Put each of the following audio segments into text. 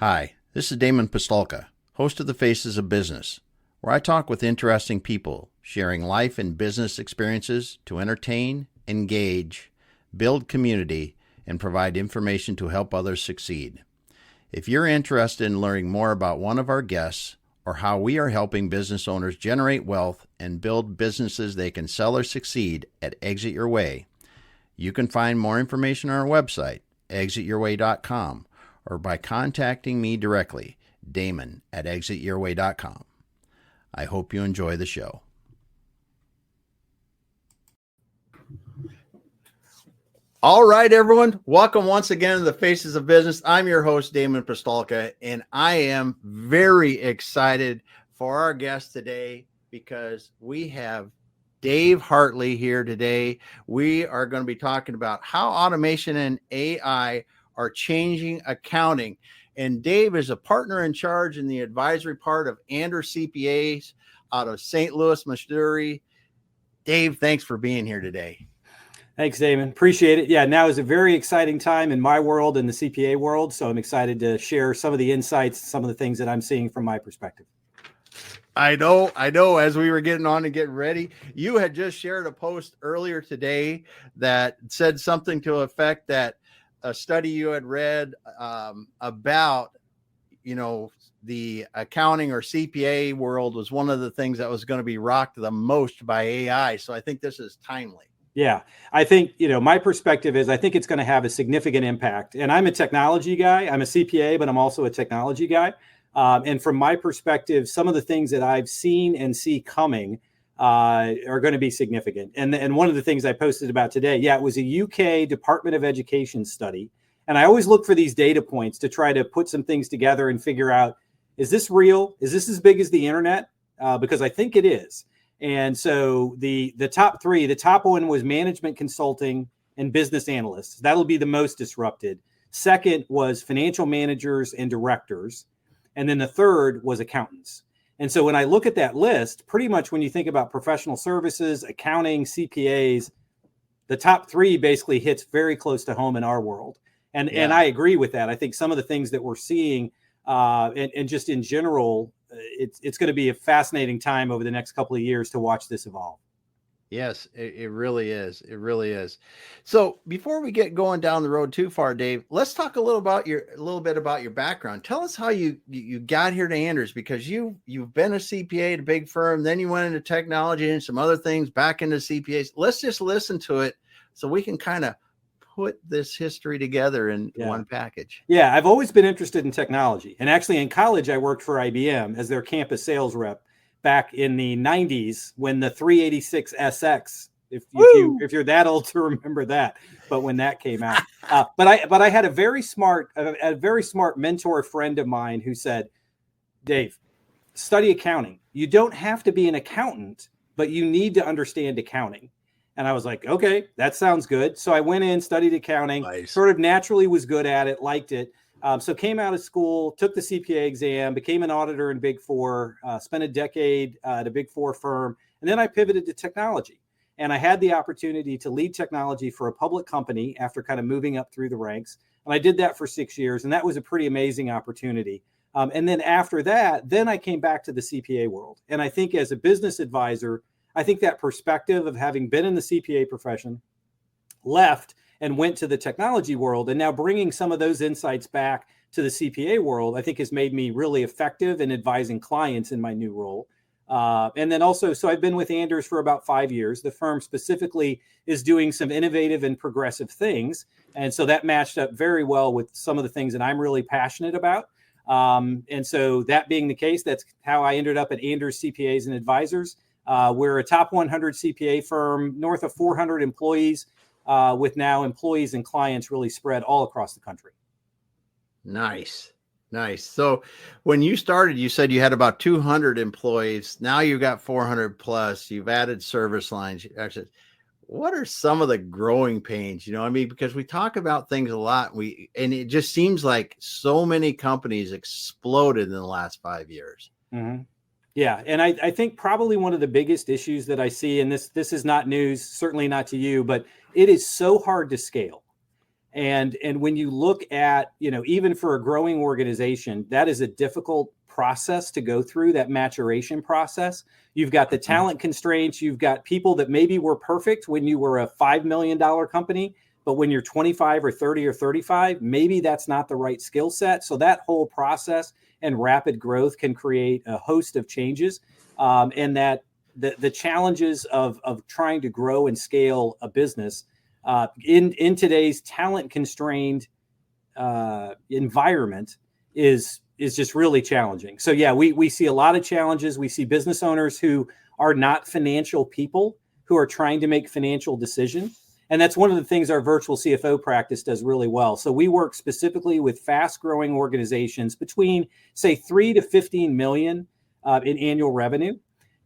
Hi, this is Damon Pistolka, host of the Faces of Business, where I talk with interesting people, sharing life and business experiences to entertain, engage, build community, and provide information to help others succeed. If you're interested in learning more about one of our guests or how we are helping business owners generate wealth and build businesses they can sell or succeed at Exit Your Way, you can find more information on our website, exityourway.com, or by contacting me directly, Damon at exityourway.com. I hope you enjoy the show. All right, everyone. Welcome once again to the Faces of Business. I'm your host, Damon Pistolka, and I am very excited for our guest today because we have Dave Hartley here today. We are going to be talking about how automation and AI are changing accounting. And Dave is a partner in charge in the advisory part of Anders CPAs out of St. Louis, Missouri. Dave, thanks for being here today. Thanks, Damon. Appreciate it. Yeah, now is a very exciting time in my world and the CPA world. So I'm excited to share some of the insights, some of the things that I'm seeing from my perspective. I know. As we were getting on and getting ready, you had just shared a post earlier today that said something to the effect that a study you had read about, the accounting or CPA world was one of the things that was going to be rocked the most by AI. So I think this is timely. Yeah, I think, my perspective is I think it's going to have a significant impact. And I'm a technology guy. I'm a CPA, but I'm also a technology guy. And from my perspective, some of the things that I've seen and see coming are going to be significant. And one of the things I posted about today, it was a UK Department of Education study. And I always look for these data points to try to put some things together and figure out, is this real? Is this as big as the internet? Because I think it is. And so the top three, the top one was management consulting and business analysts. That'll be the most disrupted. Second was financial managers and directors. And then the third was accountants. And so when I look at that list, pretty much when you think about professional services, accounting, CPAs, the top three basically hits very close to home in our world. And I agree with that. I think some of the things that we're seeing and just in general, it's going to be a fascinating time over the next couple of years to watch this evolve. Yes, it really is. It really is. So before we get going down the road too far, Dave, let's talk a little bit about your background. Tell us how you got here to Anders, because you've been a CPA at a big firm, then you went into technology and some other things, back into CPAs. Let's just listen to it so we can kind of put this history together in one package. Yeah, I've always been interested in technology. And actually in college, I worked for IBM as their campus sales rep back in the 90s when the 386 SX, if you're that old to remember that, but when that came out. But I had a very smart mentor friend of mine who said, Dave, study accounting. You don't have to be an accountant, but you need to understand accounting. And I was like, okay, that sounds good. So I went in, studied accounting, sort of naturally was good at it, liked it. So came out of school, took the CPA exam, became an auditor in Big Four, spent a decade at a Big Four firm. And then I pivoted to technology. And I had the opportunity to lead technology for a public company after kind of moving up through the ranks. And I did that for 6 years. And that was a pretty amazing opportunity. And then after that, then I came back to the CPA world. And I think as a business advisor, I think that perspective of having been in the CPA profession, left and went to the technology world, and now bringing some of those insights back to the CPA world, I think has made me really effective in advising clients in my new role. And then also, so I've been with Anders for about 5 years. The firm specifically is doing some innovative and progressive things. And so that matched up very well with some of the things that I'm really passionate about. And so that being the case, that's how I ended up at Anders CPAs and Advisors. We're a top 100 CPA firm, north of 400 employees, with now employees and clients really spread all across the country. Nice. So when you started, you said you had about 200 employees. Now you've got 400 plus. You've added service lines. Actually, what are some of the growing pains? Because we talk about things a lot. And it just seems like so many companies exploded in the last 5 years. Mm-hmm. Yeah. And I think probably one of the biggest issues that I see, and this is not news, certainly not to you, but it is so hard to scale. And when you look at, even for a growing organization, that is a difficult process to go through, that maturation process. You've got the talent constraints. You've got people that maybe were perfect when you were a $5 million company, but when you're 25 or 30 or 35, maybe that's not the right skill set. So that whole process and rapid growth can create a host of changes. And that the challenges of trying to grow and scale a business in today's talent constrained environment is just really challenging. So yeah, we see a lot of challenges. We see business owners who are not financial people who are trying to make financial decisions. And that's one of the things our virtual CFO practice does really well. So we work specifically with fast growing organizations between, say, 3 to 15 million in annual revenue.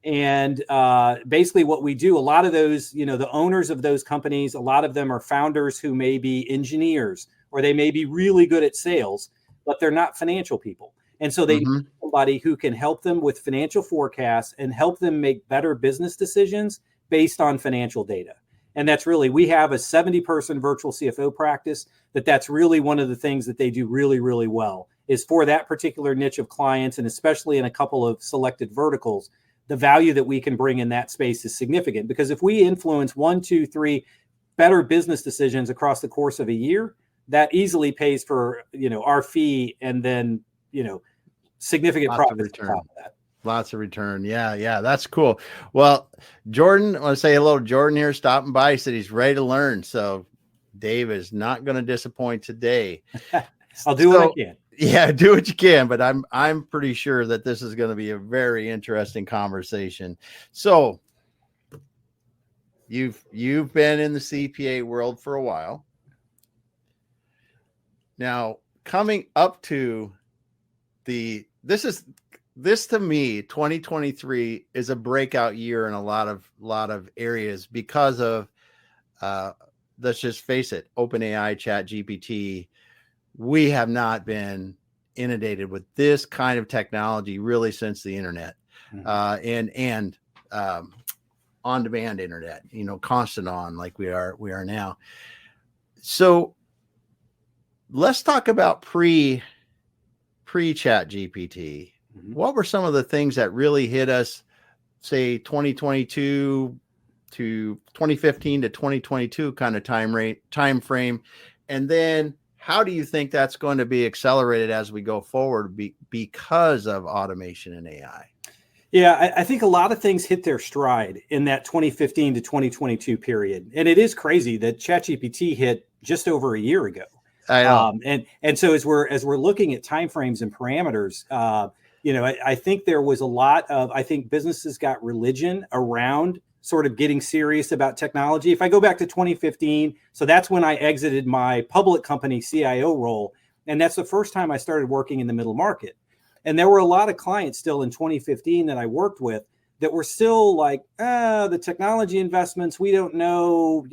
And basically what we do, a lot of those, the owners of those companies, a lot of them are founders who may be engineers, or they may be really good at sales, but they're not financial people. And so they need somebody who can help them with financial forecasts and help them make better business decisions based on financial data. And that's really, we have a 70-person virtual CFO practice that's really one of the things that they do really, really well, is for that particular niche of clients, and especially in a couple of selected verticals, the value that we can bring in that space is significant. Because if we influence 1, 2, 3 better business decisions across the course of a year, that easily pays for, our fee, and then, significant profits on top of that. Lots of return. Yeah. That's cool. Well, Jordan, I want to say hello to Jordan here, stopping by. He said he's ready to learn. So Dave is not going to disappoint today. I'll do what I can. Yeah, do what you can. But I'm pretty sure that this is going to be a very interesting conversation. So you've been in the CPA world for a while. Now, coming up to this to me, 2023 is a breakout year in a lot of areas because of, let's just face it, OpenAI, ChatGPT. We have not been inundated with this kind of technology really since the internet, and on-demand internet, constant on like we are now. So let's talk about pre-ChatGPT. What were some of the things that really hit us, say 2022 to 2015 to 2022 kind of time frame? And then how do you think that's going to be accelerated as we go forward because of automation and AI? Yeah, I think a lot of things hit their stride in that 2015 to 2022 period. And it is crazy that ChatGPT hit just over a year ago. I know. And so as we're looking at timeframes and parameters, I think there was a lot of, businesses got religion around sort of getting serious about technology. If I go back to 2015, so that's when I exited my public company CIO role. And that's the first time I started working in the middle market. And there were a lot of clients still in 2015 that I worked with that were still like, the technology investments, we don't know,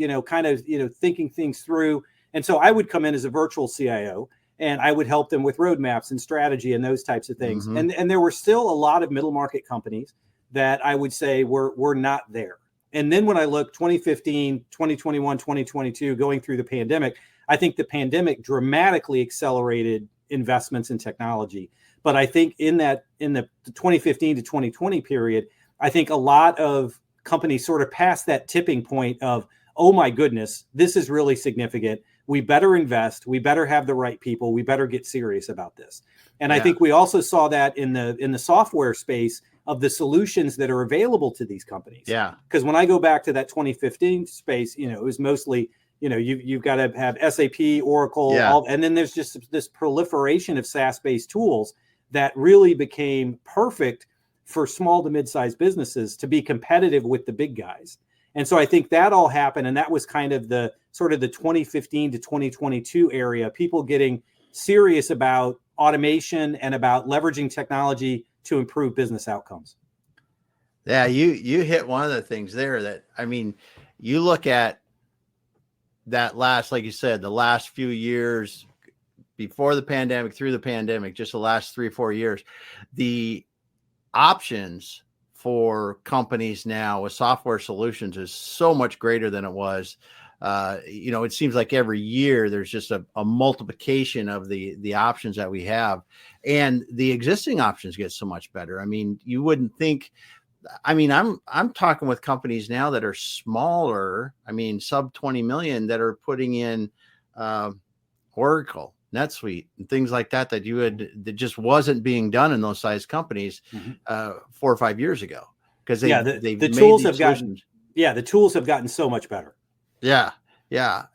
thinking things through. And so I would come in as a virtual CIO, and I would help them with roadmaps and strategy and those types of things. And there were still a lot of middle market companies that I would say were not there. And then when I look 2015, 2021, 2022, going through the pandemic, I think the pandemic dramatically accelerated investments in technology. But I think in the 2015 to 2020 period, I think a lot of companies sort of passed that tipping point of, oh my goodness, this is really significant. We better invest. We better have the right people. We better get serious about this. And I think we also saw that in the software space of the solutions that are available to these companies. Yeah. Because when I go back to that 2015 space, it was mostly, you've got to have SAP, Oracle, and then there's just this proliferation of SaaS-based tools that really became perfect for small to mid-sized businesses to be competitive with the big guys. And so I think that all happened, and that was kind of the 2015 to 2022 area, people getting serious about automation and about leveraging technology to improve business outcomes. Yeah, you hit one of the things there that, you look at that last, like you said, the last few years before the pandemic, through the pandemic, just the last 3 or 4 years, the options for companies now with software solutions is so much greater than it was It seems like every year there's just a multiplication of the options that we have, and the existing options get so much better. I mean, you wouldn't think. I mean, I'm talking with companies now that are smaller. I mean, sub 20 million that are putting in Oracle, NetSuite, and things like that that just wasn't being done in those size companies 4 or 5 years ago, because the tools have gotten the tools have gotten so much better. Yeah.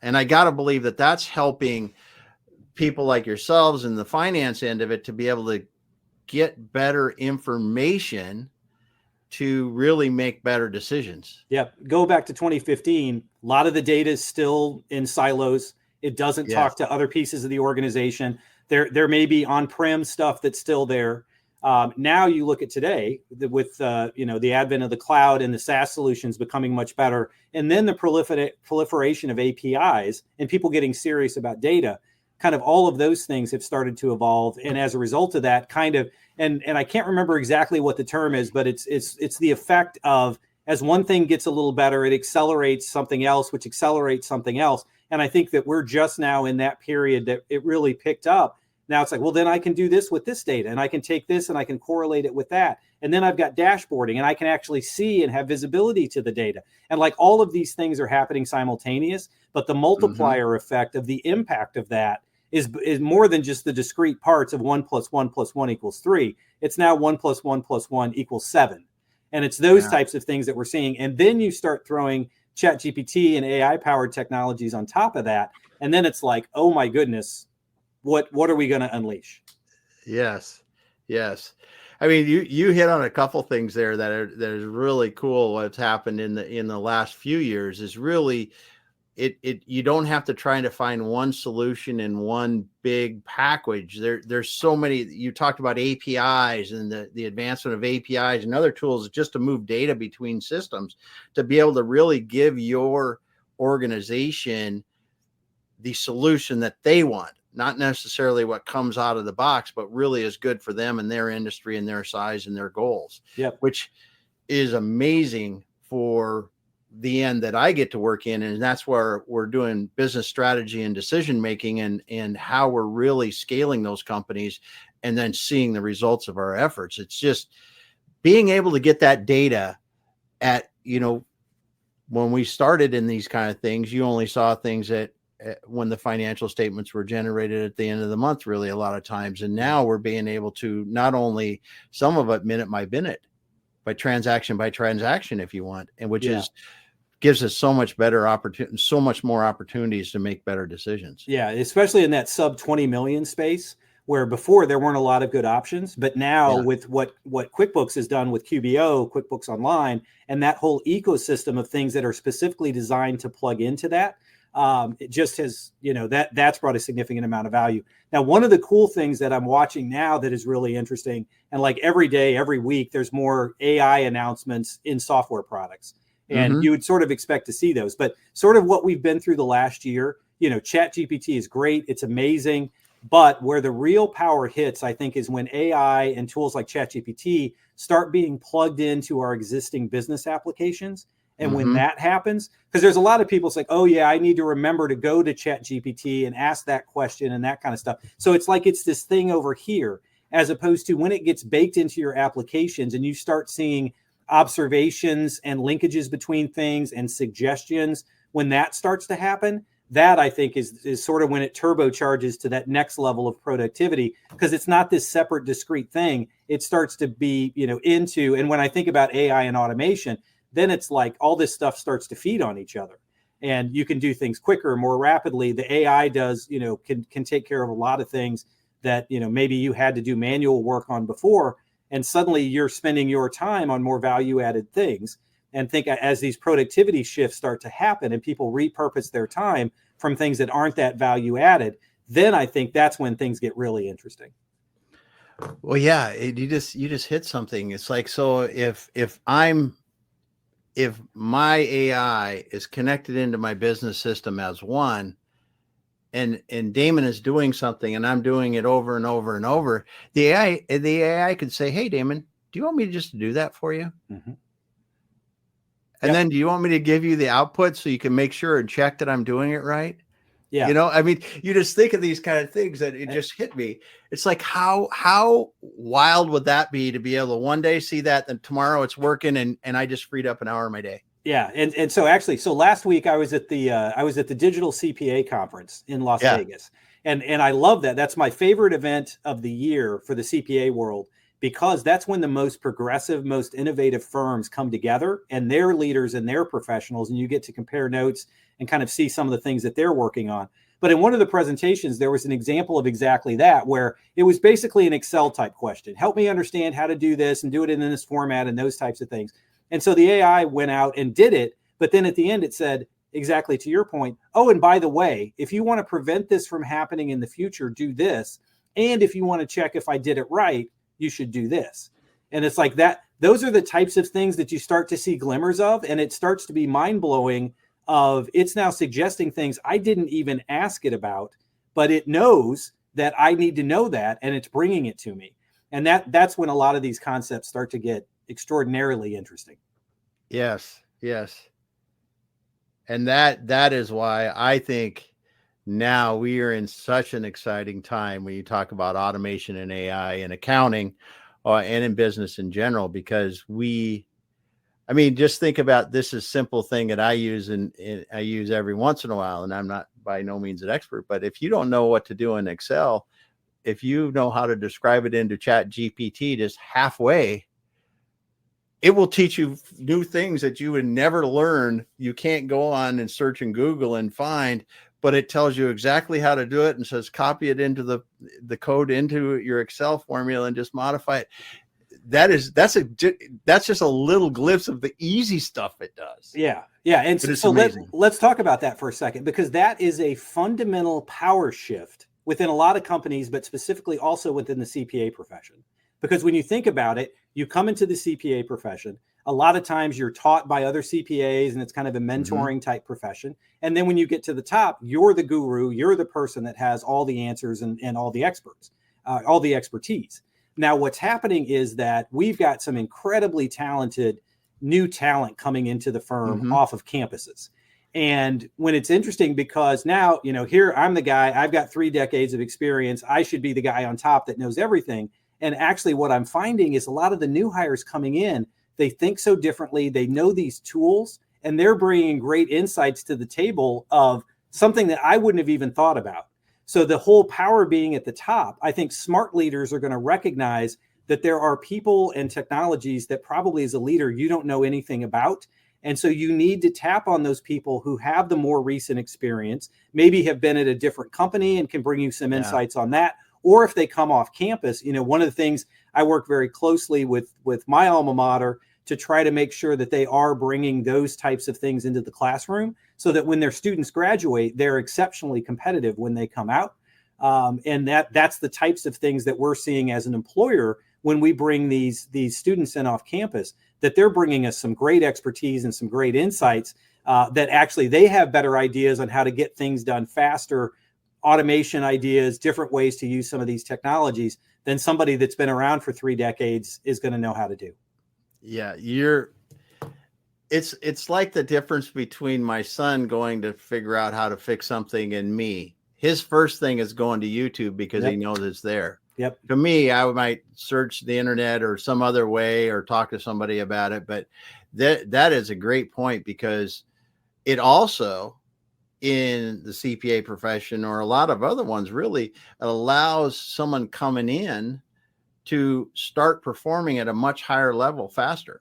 And I got to believe that that's helping people like yourselves in the finance end of it to be able to get better information to really make better decisions. Yeah. Go back to 2015. A lot of the data is still in silos. It doesn't talk to other pieces of the organization. There may be on-prem stuff that's still there. Now you look at today with the advent of the cloud and the SaaS solutions becoming much better, and then the proliferation of APIs and people getting serious about data. Kind of all of those things have started to evolve, and as a result of that, and I can't remember exactly what the term is, but it's the effect of, as one thing gets a little better, it accelerates something else, which accelerates something else. And I think that we're just now in that period that it really picked up. Now it's like, well, then I can do this with this data, and I can take this and I can correlate it with that. And then I've got dashboarding, and I can actually see and have visibility to the data. And like all of these things are happening simultaneous, but the multiplier effect of the impact of that is more than just the discrete parts of 1 + 1 + 1 = 3. It's now 1 + 1 + 1 = 7. And it's those types of things that we're seeing. And then you start throwing ChatGPT and AI powered technologies on top of that. And then it's like, oh my goodness, what are we going to unleash? Yes. I mean, you hit on a couple things there that is really cool. What's happened in the last few years is really you don't have to try to find one solution in one big package. There's so many. You talked about APIs and the advancement of APIs and other tools just to move data between systems, to be able to really give your organization the solution that they want, not necessarily what comes out of the box, but really is good for them and their industry and their size and their goals. Which is amazing for the end that I get to work in. And that's where we're doing business strategy and decision making, and how we're really scaling those companies and then seeing the results of our efforts. It's just being able to get that data at, when we started in these kind of things, you only saw things when the financial statements were generated at the end of the month, really a lot of times. And now we're being able to not only some of it minute by minute, but transaction by transaction, if you want, and which gives us so much better opportunity, so much more opportunities to make better decisions. Yeah, especially in that sub 20 million space, where before there weren't a lot of good options, but now with what QuickBooks has done with QBO, QuickBooks Online, and that whole ecosystem of things that are specifically designed to plug into that, it just has, that's brought a significant amount of value. Now, one of the cool things that I'm watching now that is really interesting, and like every day, every week, there's more AI announcements in software products. And you would sort of expect to see those, but sort of what we've been through the last year, ChatGPT is great. It's amazing. But where the real power hits, I think, is when AI and tools like ChatGPT start being plugged into our existing business applications. And when that happens, because there's a lot of people say, oh yeah, I need to remember to go to ChatGPT and ask that question and that kind of stuff. So it's like it's this thing over here, as opposed to when it gets baked into your applications and you start seeing observations and linkages between things and suggestions. When that starts to happen, that I think is sort of when it turbocharges to that next level of productivity, because it's not this separate discrete thing. It starts to be, into, and when I think about AI and automation, then it's like all this stuff starts to feed on each other, and you can do things quicker, more rapidly. The AI does, can take care of a lot of things that, maybe you had to do manual work on before. And suddenly you're spending your time on more value added things. And think as these productivity shifts start to happen and people repurpose their time from things that aren't that value added, then I think that's when things get really interesting. Well, yeah, you just hit something. It's like, so if my AI is connected into my business system as one, and Damon is doing something and I'm doing it over and over and over, the AI could say, hey, Damon, do you want me to just do that for you? And then do you want me to give you the output so you can make sure and check that I'm doing it right? Yeah. You know, I mean, you just think of these kind of things that it just hit me. It's like, how wild would that be to be able to one day see that, then tomorrow it's working and I just freed up an hour of my day. Yeah. And so actually, so last week I was at the digital CPA conference in Las Vegas. And I love that. That's my favorite event of the year for the CPA world, because that's when the most progressive, most innovative firms come together and their leaders and their professionals, and you get to compare notes and kind of see some of the things that they're working on. But in one of the presentations, there was an example of exactly that, where it was basically an Excel type question. Help me understand how to do this and do it in this format and those types of things. And so the AI went out and did it. But then at the end, it said, exactly to your point, oh, and by the way, if you want to prevent this from happening in the future, do this. And if you want to check if I did it right, you should do this. And it's like that. Those are the types of things that you start to see glimmers of. And it starts to be mind blowing of it's now suggesting things I didn't even ask it about, but it knows that I need to know that, and it's bringing it to me. And that's when a lot of these concepts start to get extraordinarily interesting. Yes. And that is why I think now we are in such an exciting time when you talk about automation and AI and accounting and in business in general, because just think about this is simple thing that I use and I use every once in a while, and I'm not by no means an expert, but if you don't know what to do in Excel, if you know how to describe it into Chat GPT just halfway, it will teach you new things that you would never learn. You can't go on and search in Google and find, but it tells you exactly how to do it and says, copy it into the code into your Excel formula and just modify it. That's just a little glimpse of the easy stuff it does. Yeah. And so let's talk about that for a second, because that is a fundamental power shift within a lot of companies, but specifically also within the CPA profession. Because when you think about it, you come into the CPA profession, a lot of times you're taught by other CPAs and it's kind of a mentoring type profession. And then when you get to the top, you're the guru, you're the person that has all the answers and all the experts, all the expertise. Now, what's happening is that we've got some incredibly talented new talent coming into the firm off of campuses. And when it's interesting, because now, here I'm the guy, I've got 3 decades of experience. I should be the guy on top that knows everything. And actually what I'm finding is a lot of the new hires coming in, they think so differently. They know these tools and they're bringing great insights to the table of something that I wouldn't have even thought about. So the whole power being at the top, I think smart leaders are going to recognize that there are people and technologies that probably as a leader, you don't know anything about. And so you need to tap on those people who have the more recent experience, maybe have been at a different company and can bring you some insights on that. Or if they come off campus, one of the things I work very closely with my alma mater to try to make sure that they are bringing those types of things into the classroom so that when their students graduate, they're exceptionally competitive when they come out. And that's the types of things that we're seeing as an employer when we bring these students in off campus, that they're bringing us some great expertise and some great insights that actually they have better ideas on how to get things done faster, automation ideas, different ways to use some of these technologies than somebody that's been around for 3 decades is going to know how to do. Yeah, it's like the difference between my son going to figure out how to fix something and me. His first thing is going to YouTube because he knows it's there. Yep. To me, I might search the internet or some other way or talk to somebody about it. But that is a great point, because it also, in the CPA profession or a lot of other ones, really allows someone coming in to start performing at a much higher level faster.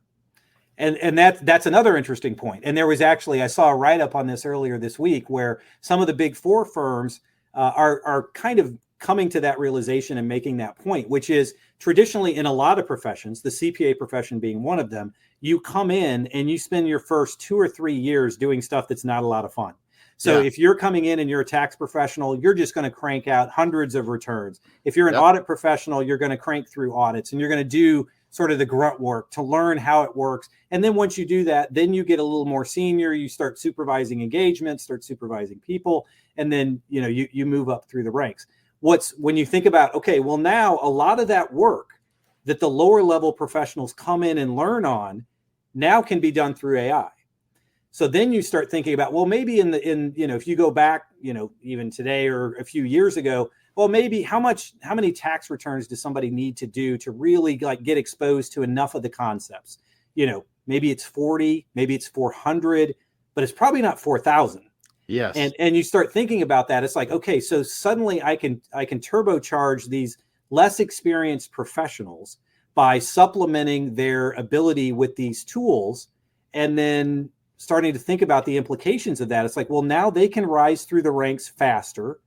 And that's another interesting point. And there was actually, I saw a write-up on this earlier this week where some of the big 4 firms are kind of coming to that realization and making that point, which is traditionally in a lot of professions, the CPA profession being one of them, you come in and you spend your first 2 or 3 years doing stuff that's not a lot of fun. So if you're coming in and you're a tax professional, you're just going to crank out hundreds of returns. If you're an audit professional, you're going to crank through audits and you're going to do sort of the grunt work to learn how it works. And then once you do that, then you get a little more senior, you start supervising engagement, start supervising people, and then you move up through the ranks. When you think about, okay, well now a lot of that work that the lower level professionals come in and learn on now can be done through AI. So then you start thinking about, well, maybe if you go back, even today or a few years ago, well, maybe how many tax returns does somebody need to do to really like get exposed to enough of the concepts? Maybe it's 40, maybe it's 400, but it's probably not 4,000. Yes. And you start thinking about that. It's like, okay, so suddenly I can turbocharge these less experienced professionals by supplementing their ability with these tools, and then starting to think about the implications of that. It's like, well, now they can rise through the ranks faster.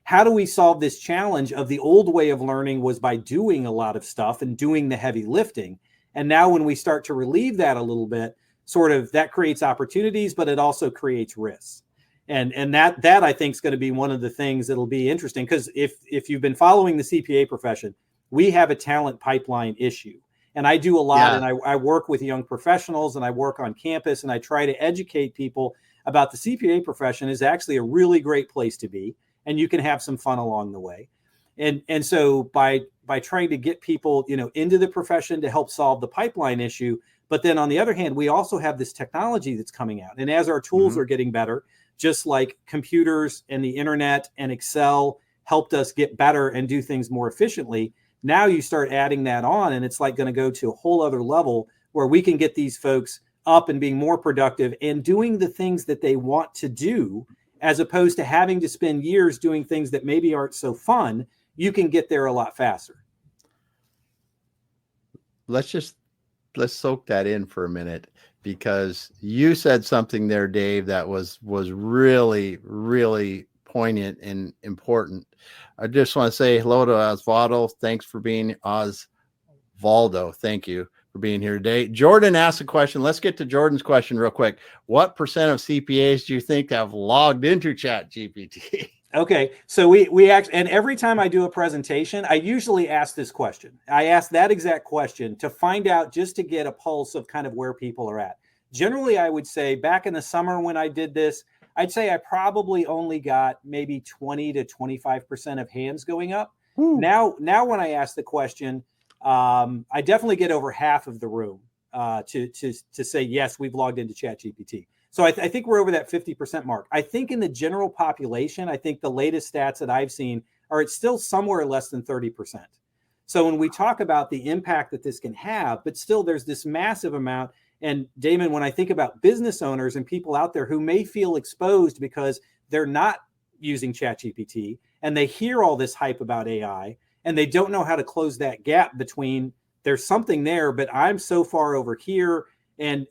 How do we solve this challenge of the old way of learning was by doing a lot of stuff and doing the heavy lifting. And now when we start to relieve that a little bit, sort of that creates opportunities, but it also creates risks. And that I think is going to be one of the things that'll be interesting, because if you've been following the CPA profession, we have a talent pipeline issue. And I do a lot, and I work with young professionals, and I work on campus, and I try to educate people about the CPA profession is actually a really great place to be, and you can have some fun along the way. And so by trying to get people, into the profession to help solve the pipeline issue, but then on the other hand, we also have this technology that's coming out. And as our tools are getting better, just like computers and the internet and Excel helped us get better and do things more efficiently, now you start adding that on, and it's like going to go to a whole other level where we can get these folks up and being more productive and doing the things that they want to do, as opposed to having to spend years doing things that maybe aren't so fun. You can get there a lot faster. Let's soak that in for a minute, because you said something there, Dave, that was really, really poignant and important. I just want to say hello to Osvaldo. Thanks for being Osvaldo. Thank you for being here today. Jordan asked a question. Let's get to Jordan's question real quick. What % of CPAs do you think have logged into ChatGPT? Okay, so we actually, and every time I do a presentation, I usually ask this question. I ask that exact question to find out, just to get a pulse of kind of where people are at. Generally, I would say back in the summer when I did this, I'd say I probably only got maybe 20 to 25% of hands going up. Now when I ask the question, I definitely get over half of the room to say, yes, we've logged into ChatGPT. So I think we're over that 50% mark. I think in the general population, I think the latest stats that I've seen are it's still somewhere less than 30%. So when we talk about the impact that this can have, but still there's this massive amount. And Damon, when I think about business owners and people out there who may feel exposed because they're not using ChatGPT and they hear all this hype about AI and they don't know how to close that gap between there's something there, but I'm so far over here. And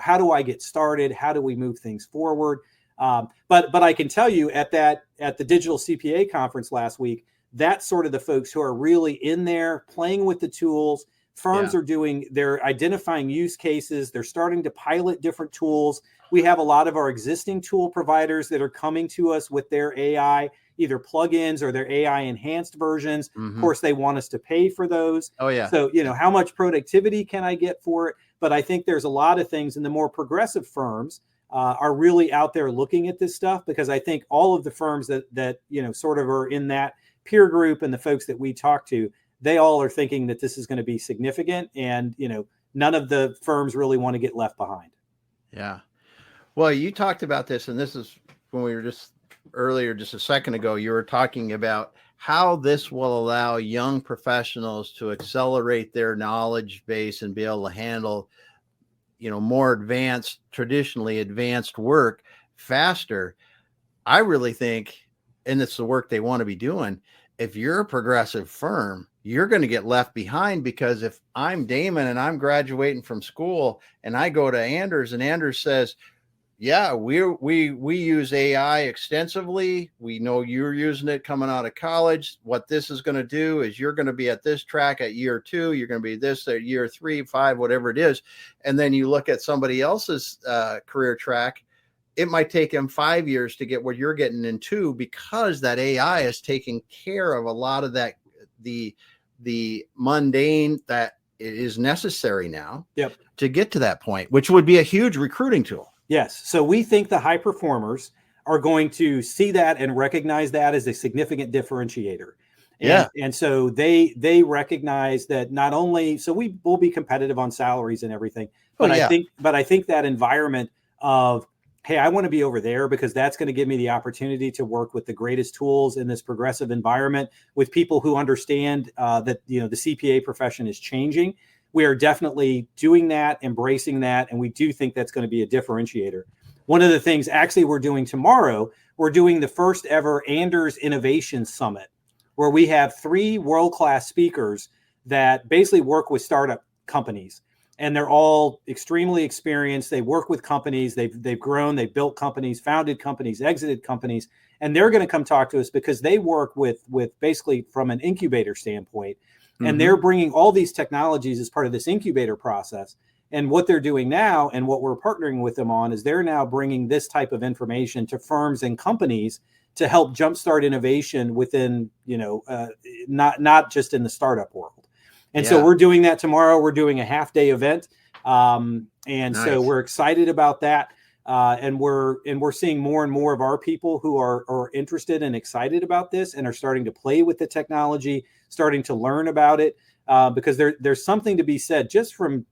how do I get started? How do we move things forward? But I can tell you at the digital CPA conference last week, that's sort of the folks who are really in there playing with the tools. Firms are they're identifying use cases. They're starting to pilot different tools. We have a lot of our existing tool providers that are coming to us with their AI, either plugins or their AI enhanced versions. Of course, they want us to pay for those. Oh yeah. So, how much productivity can I get for it? But I think there's a lot of things, and the more progressive firms are really out there looking at this stuff, because I think all of the firms that sort of are in that peer group and the folks that we talk to, they all are thinking that this is going to be significant, and none of the firms really want to get left behind. Yeah. Well, you talked about this, and this is when we were just a second ago, you were talking about how this will allow young professionals to accelerate their knowledge base and be able to handle, more traditionally advanced work faster. I really think, and it's the work they want to be doing, if you're a progressive firm, you're going to get left behind, because if I'm Damon and I'm graduating from school and I go to Anders and Anders says, yeah, we use AI extensively. We know you're using it coming out of college. What this is going to do is you're going to be at this track at year 2. You're going to be this at year 3, 5, whatever it is. And then you look at somebody else's career track. It might take them 5 years to get what you're getting in 2, because that AI is taking care of a lot of that, the mundane that is necessary now to get to that point, which would be a huge recruiting tool. Yes. So we think the high performers are going to see that and recognize that as a significant differentiator. And so they recognize that not only, so we will be competitive on salaries and everything, Oh, But yeah. I think that environment of, hey, I want to be over there because that's going to give me the opportunity to work with the greatest tools in this progressive environment with people who understand that, the CPA profession is changing. We are definitely doing that, embracing that, and we do think that's going to be a differentiator. One of the things actually we're doing tomorrow, we're doing the first ever Anders Innovation Summit, where we have 3 world-class speakers that basically work with startup companies. And they're all extremely experienced. They work with companies. They've grown. They've built companies, founded companies, exited companies, and they're going to come talk to us because they work with basically from an incubator standpoint, and they're bringing all these technologies as part of this incubator process. And what they're doing now, and what we're partnering with them on, is they're now bringing this type of information to firms and companies to help jumpstart innovation within, not just in the startup world. And so we're doing that tomorrow. We're doing a half-day event, and so we're excited about that. And we're seeing more and more of our people who are interested and excited about this, and are starting to play with the technology, starting to learn about it, because there's something to be said just from,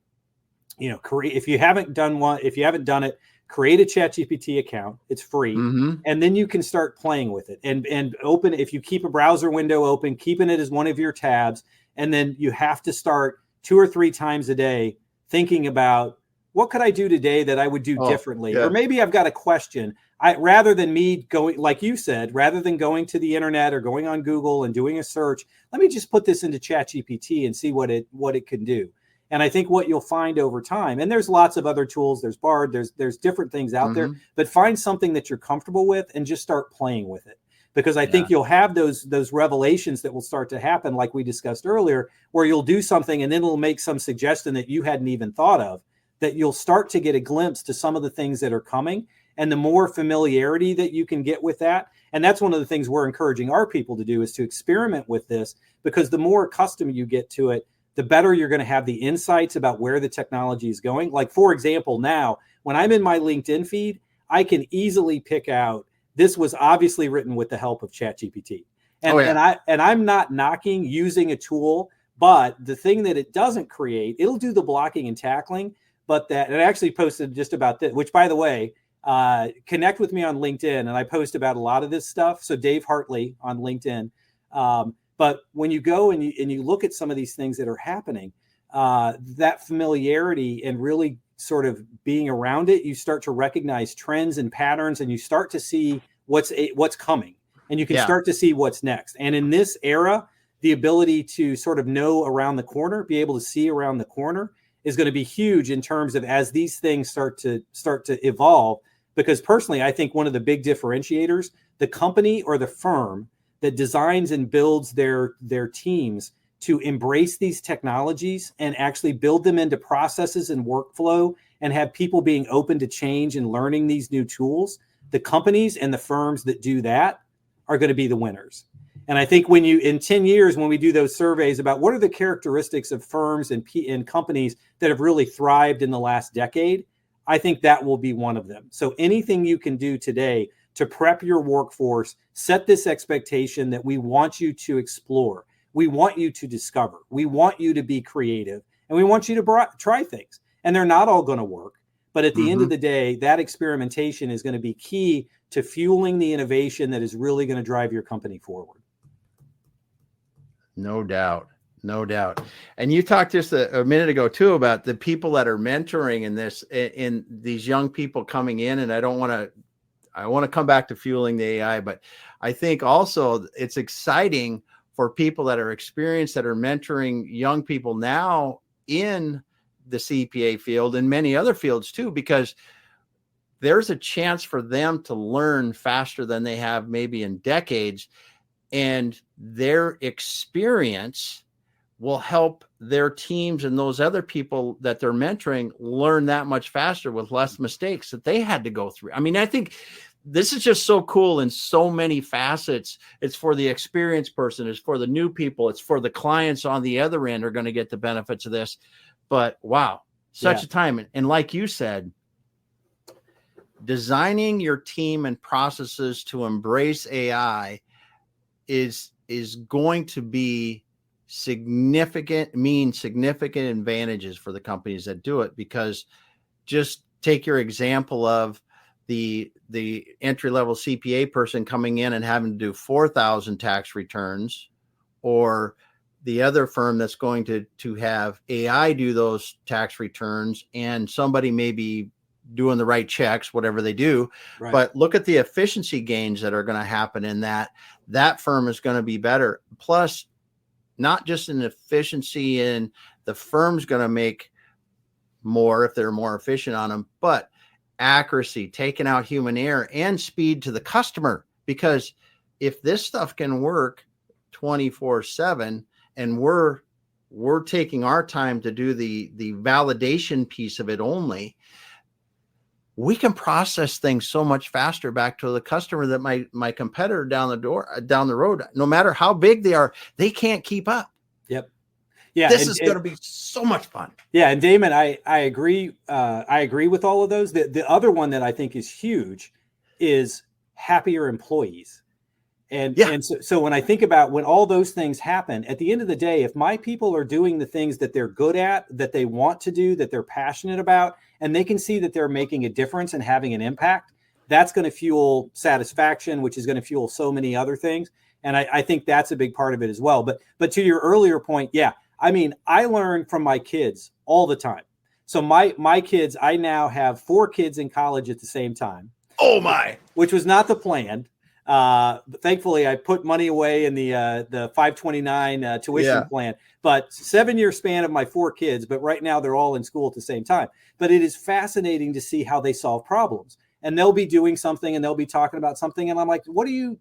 if you haven't done it, create a ChatGPT account. It's free, and then you can start playing with it and open. If you keep a browser window open, keeping it as one of your tabs. And then you have to start 2 or 3 times a day thinking about, what could I do today that I would do differently? Or maybe I've got a question. Rather than me going, like you said, rather than going to the internet or going on Google and doing a search, let me just put this into ChatGPT and see what it can do. And I think what you'll find over time, and there's lots of other tools, there's Bard, there's different things out there, but find something that you're comfortable with and just start playing with it. Because I think you'll have those revelations that will start to happen, like we discussed earlier, where you'll do something and then it'll make some suggestion that you hadn't even thought of, that you'll start to get a glimpse to some of the things that are coming, and the more familiarity that you can get with that. And that's one of the things we're encouraging our people to do, is to experiment with this, because the more accustomed you get to it, the better you're going to have the insights about where the technology is going. Like, for example, now when I'm in my LinkedIn feed, I can easily pick out, this was obviously written with the help of ChatGPT. And I'm not knocking using a tool, but the thing that it doesn't create, it'll do the blocking and tackling, but and I actually posted just about this, which, by the way, connect with me on LinkedIn, and I post about a lot of this stuff. So Dave Hartley on LinkedIn. But when you go and you look at some of these things that are happening, that familiarity and really sort of being around it, you start to recognize trends and patterns, and you start to see what's coming, and you can start to see what's next. And in this era, the ability to sort of know around the corner, be able to see around the corner, is going to be huge in terms of as these things start to evolve. Because personally, I think one of the big differentiators, the company or the firm that designs and builds their teams to embrace these technologies and actually build them into processes and workflow, and have people being open to change and learning these new tools, the companies and the firms that do that are going to be the winners. And I think in 10 years, when we do those surveys about what are the characteristics of firms and companies that have really thrived in the last decade, I think that will be one of them. So anything you can do today to prep your workforce, set this expectation that we want you to explore. We want you to discover. We want you to be creative, and we want you to try things. And they're not all going to work. But at the end of the day, that experimentation is going to be key to fueling the innovation that is really going to drive your company forward. No doubt. No doubt. And you talked just a minute ago too about the people that are mentoring in these young people coming in. And I want to come back to fueling the AI, but I think also it's exciting for people that are experienced, that are mentoring young people now in the CPA field and many other fields too, because there's a chance for them to learn faster than they have maybe in decades. And their experience will help their teams and those other people that they're mentoring learn that much faster with less mistakes that they had to go through. I mean, I think this is just so cool in so many facets. It's for the experienced person, it's for the new people, it's for the clients on the other end are going to get the benefits of this. But wow, such a time. And like you said, designing your team and processes to embrace AI is going to be significant advantages for the companies that do it, because just take your example of the entry-level CPA person coming in and having to do 4,000 tax returns, or the other firm that's going to have AI do those tax returns, and somebody may be doing the right checks, whatever they do. Right. But look at the efficiency gains that are going to happen in that firm is going to be better. Plus, not just in efficiency, and the firm's going to make more if they're more efficient on them, but accuracy, taking out human error, and speed to the customer. Because if this stuff can work 24/7, and we're taking our time to do the validation piece of it only, we can process things so much faster back to the customer that my competitor down the road, no matter how big they are, they can't keep up. Yep. Yeah. This is going to be so much fun. Yeah. And Damon, I agree. I agree with all of those. The other one that I think is huge is happier employees. And so when I think about when all those things happen, at the end of the day, if my people are doing the things that they're good at, that they want to do, that they're passionate about, and they can see that they're making a difference and having an impact, that's going to fuel satisfaction, which is going to fuel so many other things. And I think that's a big part of it as well. But to your earlier point, yeah, I mean, I learn from my kids all the time. So my kids, I now have 4 kids in college at the same time. Oh my! Which was not the plan. But thankfully, I put money away in the 529 tuition plan. But 7-year span of my 4 kids. But right now, they're all in school at the same time. But it is fascinating to see how they solve problems. And they'll be doing something, and they'll be talking about something, and I'm like,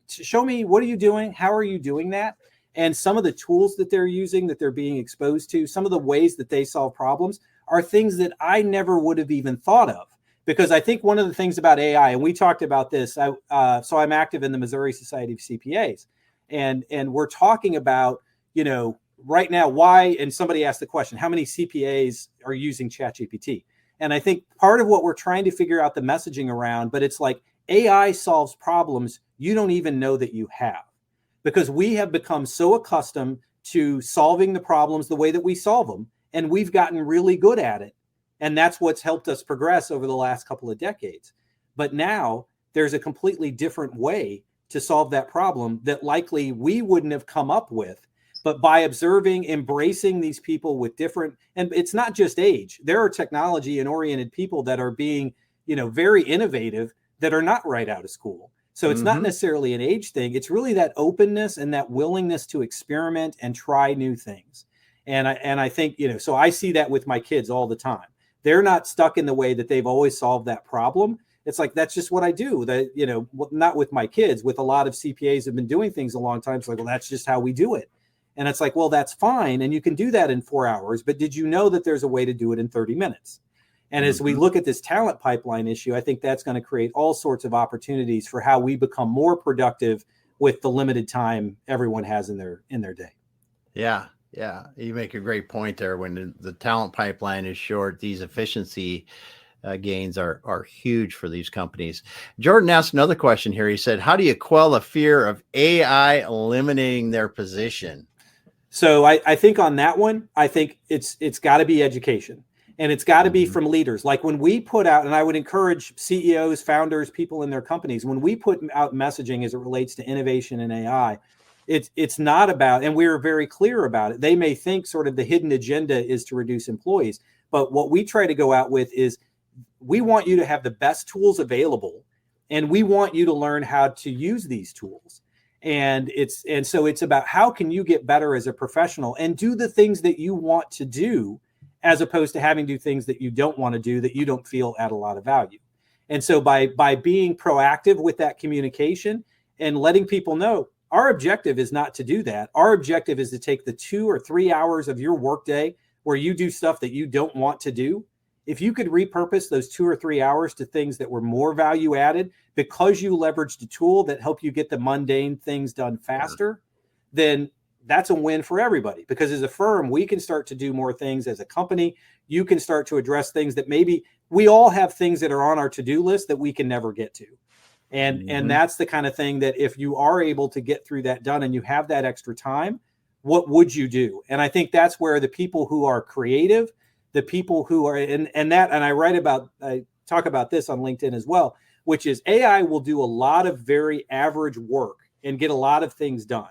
show me, what are you doing? How are you doing that? And some of the tools that they're using, that they're being exposed to, some of the ways that they solve problems are things that I never would have even thought of. Because I think one of the things about AI, and we talked about this, so I'm active in the Missouri Society of CPAs, and we're talking about, right now, why, and somebody asked the question, how many CPAs are using ChatGPT? And I think part of what we're trying to figure out the messaging around, but it's like AI solves problems you don't even know that you have, because we have become so accustomed to solving the problems the way that we solve them, and we've gotten really good at it. And that's what's helped us progress over the last couple of decades. But now there's a completely different way to solve that problem that likely we wouldn't have come up with. But by observing, embracing these people with different, and it's not just age. There are technology and oriented people that are being, very innovative, that are not right out of school. So it's not necessarily an age thing. It's really that openness and that willingness to experiment and try new things. And I think, so I see that with my kids all the time. They're not stuck in the way that they've always solved that problem. It's like, that's just what I do. That, not with my kids, with a lot of CPAs have been doing things a long time. It's like, well, that's just how we do it. And it's like, well, that's fine. And you can do that in 4 hours, but did you know that there's a way to do it in 30 minutes? And as we look at this talent pipeline issue, I think that's going to create all sorts of opportunities for how we become more productive with the limited time everyone has in their day. Yeah. Yeah, you make a great point there. When the talent pipeline is short, these efficiency gains are huge for these companies. Jordan asked another question here. He said, how do you quell the fear of AI eliminating their position? So I think on that one, I think it's got to be education, and it's got to be from leaders. Like when we put out, and I would encourage CEOs, founders, people in their companies, when we put out messaging as it relates to innovation and AI, it's not about, and we're very clear about it. They may think sort of the hidden agenda is to reduce employees, but what we try to go out with is we want you to have the best tools available, and we want you to learn how to use these tools. And so it's about how can you get better as a professional and do the things that you want to do, as opposed to having to do things that you don't want to do, that you don't feel add a lot of value. And so by being proactive with that communication and letting people know, our objective is not to do that. Our objective is to take the 2 or 3 hours of your workday where you do stuff that you don't want to do. If you could repurpose those 2 or 3 hours to things that were more value added because you leveraged a tool that helped you get the mundane things done faster, then that's a win for everybody. Because as a firm, we can start to do more things. As a company, you can start to address things that maybe we all have things that are on our to-do list that we can never get to. And that's the kind of thing that if you are able to get through that done and you have that extra time, what would you do? And I think that's where the people who are creative, the people who are, and I talk about this on LinkedIn as well, which is AI will do a lot of very average work and get a lot of things done.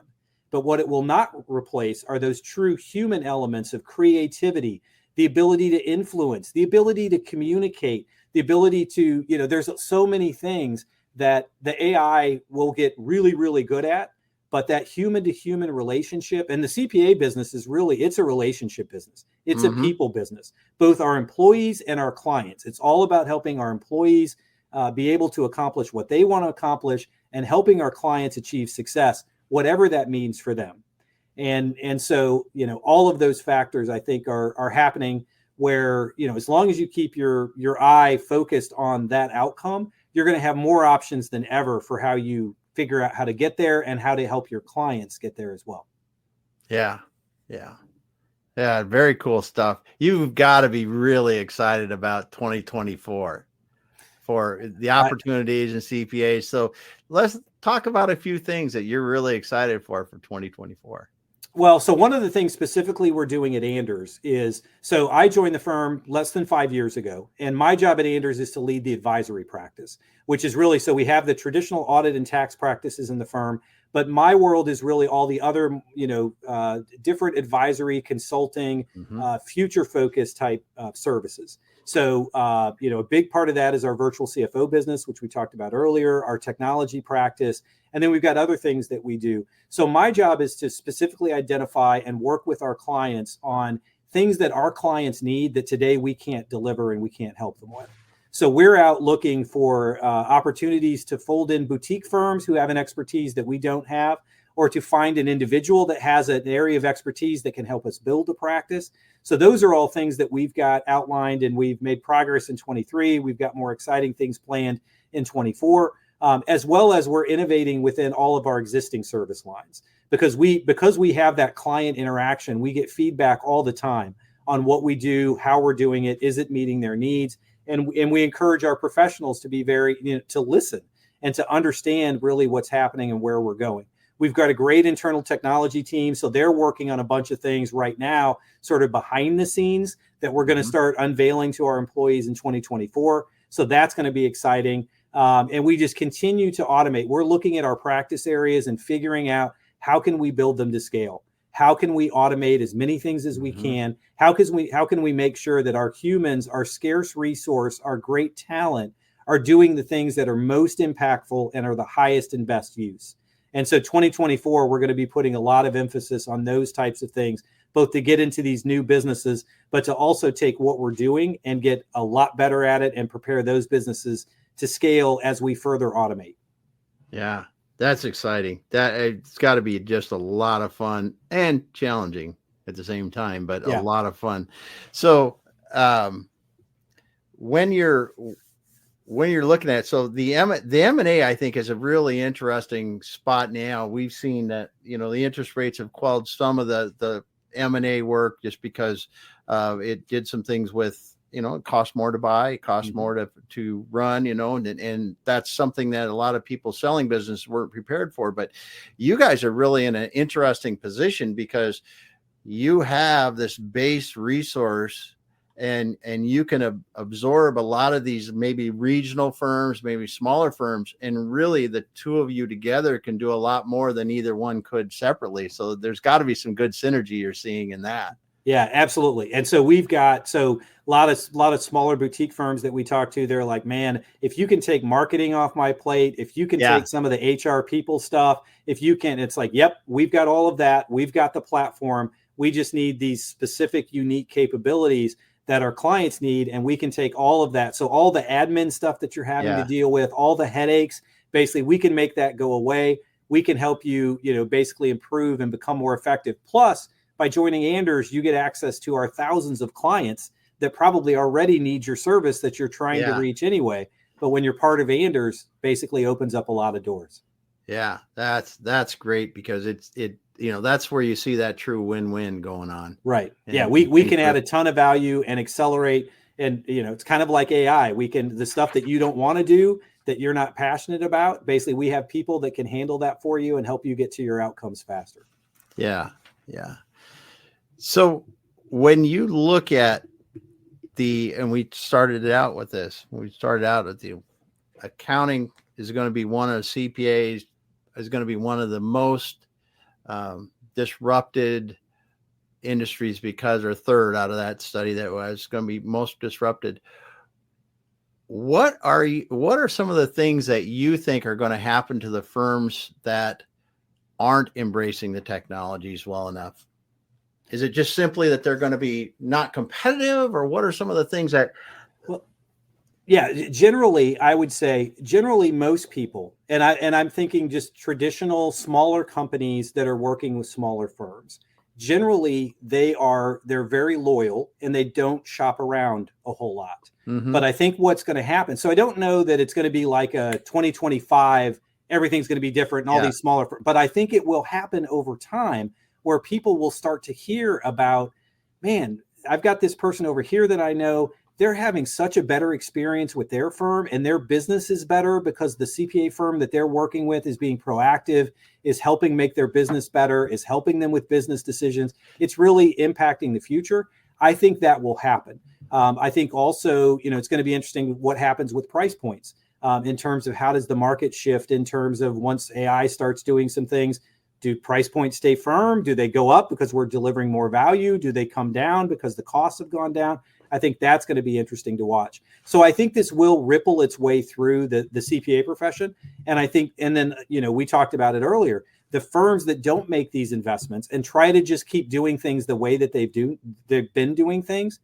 But what it will not replace are those true human elements of creativity, the ability to influence, the ability to communicate, the ability to, there's so many things that the AI will get really, really good at. But that human to human relationship, and the CPA business is really, it's a relationship business. It's a people business, both our employees and our clients. It's all about helping our employees be able to accomplish what they want to accomplish and helping our clients achieve success, whatever that means for them. And so, all of those factors I think are happening where, as long as you keep your eye focused on that outcome, you're going to have more options than ever for how you figure out how to get there and how to help your clients get there as well. Yeah. Very cool stuff. You've got to be really excited about 2024 for the opportunities in CPAs. So let's talk about a few things that you're really excited for 2024. Well, so one of the things specifically we're doing at Anders is, so I joined the firm less than 5 years ago, and my job at Anders is to lead the advisory practice, which is really, so we have the traditional audit and tax practices in the firm, but my world is really all the other, different advisory, consulting, future focused type services. So, a big part of that is our virtual CFO business, which we talked about earlier, our technology practice, and then we've got other things that we do. So my job is to specifically identify and work with our clients on things that our clients need that today we can't deliver and we can't help them with. So we're out looking for opportunities to fold in boutique firms who have an expertise that we don't have, or to find an individual that has an area of expertise that can help us build a practice. So those are all things that we've got outlined, and we've made progress in 23. We've got more exciting things planned in 24, as well as we're innovating within all of our existing service lines. Because we have that client interaction, we get feedback all the time on what we do, how we're doing it, is it meeting their needs? And we encourage our professionals to be very, to listen and to understand really what's happening and where we're going. We've got a great internal technology team, so they're working on a bunch of things right now, sort of behind the scenes, that we're going to start unveiling to our employees in 2024. So that's going to be exciting. And we just continue to automate. We're looking at our practice areas and figuring out how can we build them to scale? How can we automate as many things as we can? How can we make sure that our humans, our scarce resource, our great talent are doing the things that are most impactful and are the highest and best use? And so 2024, we're going to be putting a lot of emphasis on those types of things, both to get into these new businesses, but to also take what we're doing and get a lot better at it and prepare those businesses to scale as we further automate. Yeah, that's exciting. That it's got to be just a lot of fun and challenging at the same time, but a lot of fun. So when you're looking at, so the M&A, I think, is a really interesting spot now. We've seen that, the interest rates have quelled some of the M&A work just because it did some things with, it costs more to buy, it costs more to run, and that's something that a lot of people selling business weren't prepared for. But you guys are really in an interesting position because you have this base resource and you can absorb a lot of these maybe regional firms, maybe smaller firms, and really the two of you together can do a lot more than either one could separately. So there's got to be some good synergy you're seeing in that. Yeah, absolutely. And so we've got a lot of smaller boutique firms that we talk to. They're like, man, if you can take marketing off my plate, if you can take some of the HR people stuff, if you can, it's like, yep, we've got all of that. We've got the platform. We just need these specific, unique capabilities that our clients need, and we can take all of that. So all the admin stuff that you're having to deal with, all the headaches, basically, we can make that go away. We can help you, basically improve and become more effective. Plus, by joining Anders, you get access to our thousands of clients that probably already need your service that you're trying to reach anyway. But when you're part of Anders, basically opens up a lot of doors. Yeah, that's great because that's where you see that true win-win going on. Right. And we can add a ton of value and accelerate. And, it's kind of like AI. The stuff that you don't want to do, that you're not passionate about, basically we have people that can handle that for you and help you get to your outcomes faster. Yeah. Yeah. So when you look at and we started out with this, we started out at the accounting is going to be one of CPAs is going to be one of the most disrupted industries because they're third out of that study that was going to be most disrupted. What are some of the things that you think are going to happen to the firms that aren't embracing the technologies well enough? Is it just simply that they're going to be not competitive, or what are some of the things that? Well, yeah, generally, I would say most people, and I'm thinking just traditional smaller companies that are working with smaller firms. Generally, they're very loyal and they don't shop around a whole lot. Mm-hmm. But I think what's going to happen, so I don't know that it's going to be like a 2025, everything's going to be different and all these smaller firms, but I think it will happen over time where people will start to hear about, man, I've got this person over here that I know, they're having such a better experience with their firm and their business is better because the CPA firm that they're working with is being proactive, is helping make their business better, is helping them with business decisions. It's really impacting the future. I think that will happen. I think also, it's going to be interesting what happens with price points in terms of how does the market shift in terms of once AI starts doing some things. Do price points stay firm? Do they go up because we're delivering more value? Do they come down because the costs have gone down? I think that's going to be interesting to watch. So I think this will ripple its way through the CPA profession. And I think, and then, we talked about it earlier, the firms that don't make these investments and try to just keep doing things the way that they've been doing things,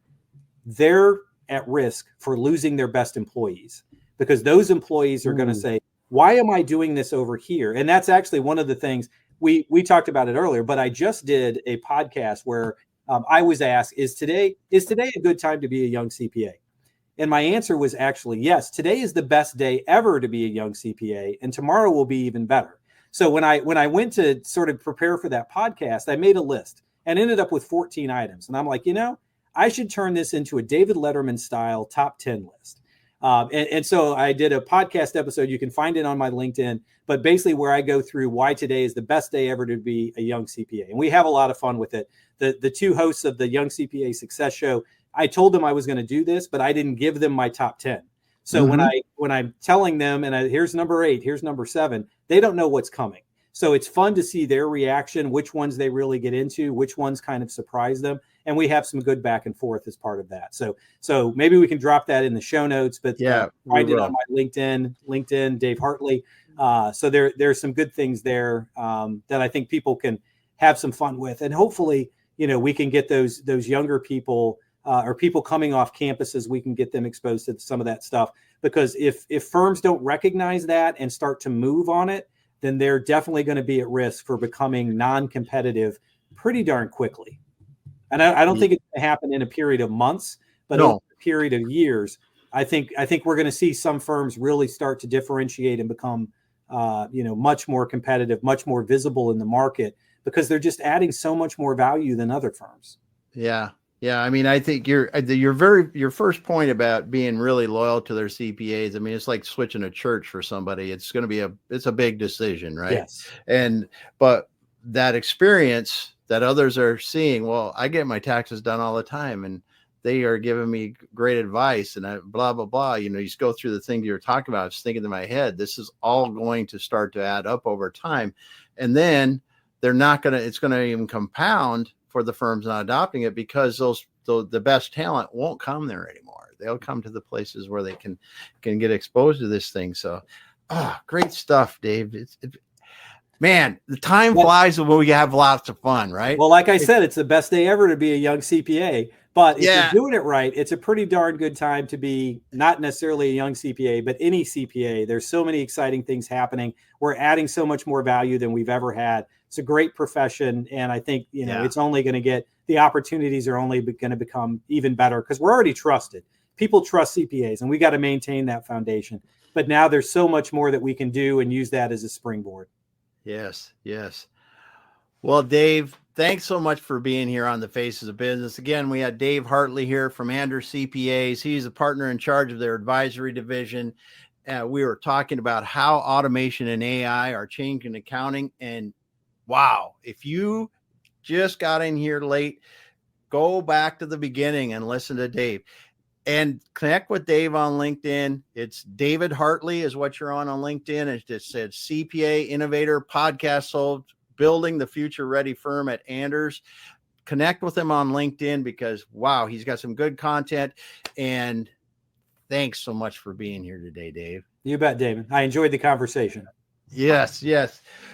they're at risk for losing their best employees because those employees are going to say, why am I doing this over here? And that's actually one of the things we talked about it earlier, but I just did a podcast where I was asked, is today a good time to be a young CPA? And my answer was actually, yes, today is the best day ever to be a young CPA, and tomorrow will be even better. So when I went to sort of prepare for that podcast, I made a list and ended up with 14 items. And I'm like, I should turn this into a David Letterman style top 10 list. And so I did a podcast episode. You can find it on my LinkedIn, but basically where I go through why today is the best day ever to be a young CPA. And we have a lot of fun with it. The two hosts of the Young CPA Success Show, I told them I was going to do this, but I didn't give them my top 10. So when I'm telling them, and here's number 8, here's number 7, they don't know what's coming. So it's fun to see their reaction, which ones they really get into, which ones kind of surprise them. And we have some good back and forth as part of that. So maybe we can drop that in the show notes, but find it on my LinkedIn, Dave Hartley. So there's some good things there that I think people can have some fun with. And hopefully, we can get those younger people or people coming off campuses, we can get them exposed to some of that stuff. Because if firms don't recognize that and start to move on it, then they're definitely going to be at risk for becoming non-competitive pretty darn quickly. And I don't think it's going to happen in a period of months, but over a period of years, I think we're going to see some firms really start to differentiate and become, much more competitive, much more visible in the market because they're just adding so much more value than other firms. Yeah. Yeah. I mean, I think your first point about being really loyal to their CPAs. I mean, it's like switching a church for somebody. It's going to be it's a big decision, right? Yes. But that experience that others are seeing, well, I get my taxes done all the time and they are giving me great advice and blah, blah, blah. You just go through the thing you're talking about. I was thinking in my head, this is all going to start to add up over time. And then it's going to even compound for the firms not adopting it because the best talent won't come there anymore. They'll come to the places where they can get exposed to this thing. So, great stuff, Dave. Man, the time flies when we have lots of fun, right? Well, like I said, it's the best day ever to be a young CPA. But if you're doing it right, it's a pretty darn good time to be not necessarily a young CPA, but any CPA. There's so many exciting things happening. We're adding so much more value than we've ever had. It's a great profession. And I think, it's only going to the opportunities are only going to become even better because we're already trusted. People trust CPAs and we got to maintain that foundation. But now there's so much more that we can do and use that as a springboard. Yes. Yes. Well, Dave, thanks so much for being here on the Faces of Business. Again, we had Dave Hartley here from Anders CPAs. He's a partner in charge of their advisory division. We were talking about how automation and AI are changing accounting. And wow, if you just got in here late, go back to the beginning and listen to Dave. And connect with Dave on LinkedIn. It's David Hartley is what you're on LinkedIn. It just said CPA Innovator Podcast Sold, Building the Future Ready Firm at Anders. Connect with him on LinkedIn because, wow, he's got some good content. And thanks so much for being here today, Dave. You bet, David. I enjoyed the conversation. Yes.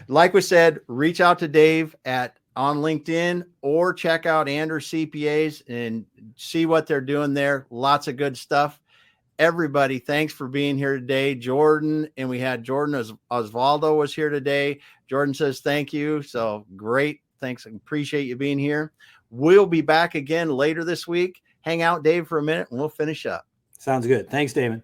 Like we said, reach out to Dave on LinkedIn or check out Anders CPAs and see what they're doing there. Lots of good stuff. Everybody, thanks for being here today. Jordan, and we had Jordan Osvaldo was here today. Jordan says thank you. So great. Thanks. Appreciate you being here. We'll be back again later this week. Hang out, Dave, for a minute and we'll finish up. Sounds good. Thanks, Damon.